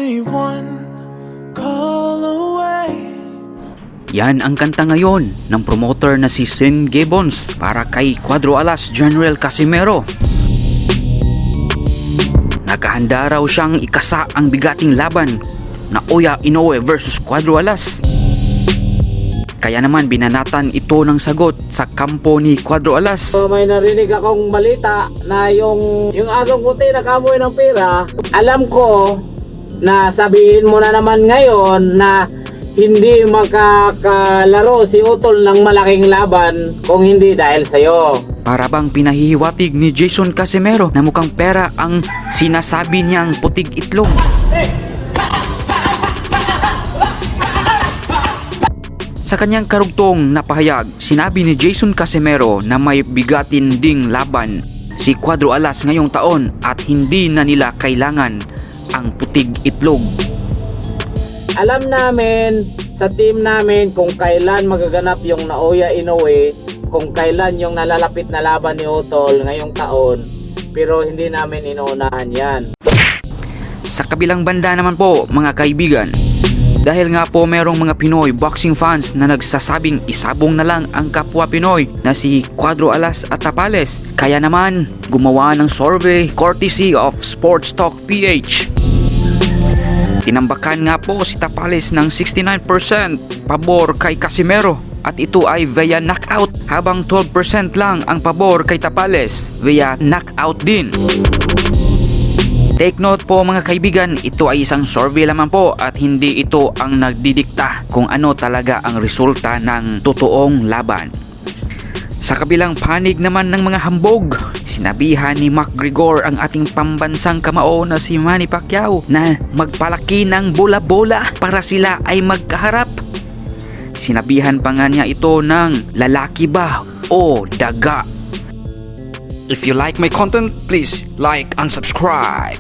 only one call away. Yan ang kanta ngayon ng promoter na si Sin Gibbons para kay Cuadro Alas General Casimero. Nakahanda raw siyang ikasa ang bigating laban na Oya Inoue versus Cuadro Alas. Kaya naman binanatan ito ng sagot sa kampo ni Cuadro Alas. May narinig akong balita na yung asong puti na kamoy ng pera. Alam ko na sabihin mo na naman ngayon na hindi makakalaro si Utol ng malaking laban kung hindi dahil sa'yo. Para bang pinahihiwatig ni Jason Casimero na mukhang pera ang sinasabi niyang putig itlog. Sa kanyang karugtong na pahayag, sinabi ni Jason Casimero na may bigatin ding laban si Cuadro Alas ngayong taon at hindi na nila kailangan ang putig itlog. Alam namin sa team namin kung kailan magaganap yung Naoya Inoue, kung kailan yung nalalapit na laban ni Utol ngayong taon, pero hindi namin inuunahan yan. Sa kabilang banda naman po mga kaibigan, dahil nga po merong mga Pinoy boxing fans na nagsasabing isabong na lang ang kapwa Pinoy na si Cuadro Alas at Tapales, kaya naman gumawa ng survey courtesy of Sports Talk PH. Tinambakan nga po si Tapales ng 69% pabor kay Casimero at ito ay via knockout, habang 12% lang ang pabor kay Tapales via knockout din. Take note po mga kaibigan, ito ay isang survey lamang po at hindi ito ang nagdidikta kung ano talaga ang resulta ng totoong laban. Sa kabilang panig naman ng mga hambog, sinabihan ni McGregor ang ating pambansang kamao na si Manny Pacquiao na magpalaki ng bola-bola para sila ay magkaharap. Sinabihan pa nga niya ito ng lalaki ba o daga. If you like my content, please like and subscribe.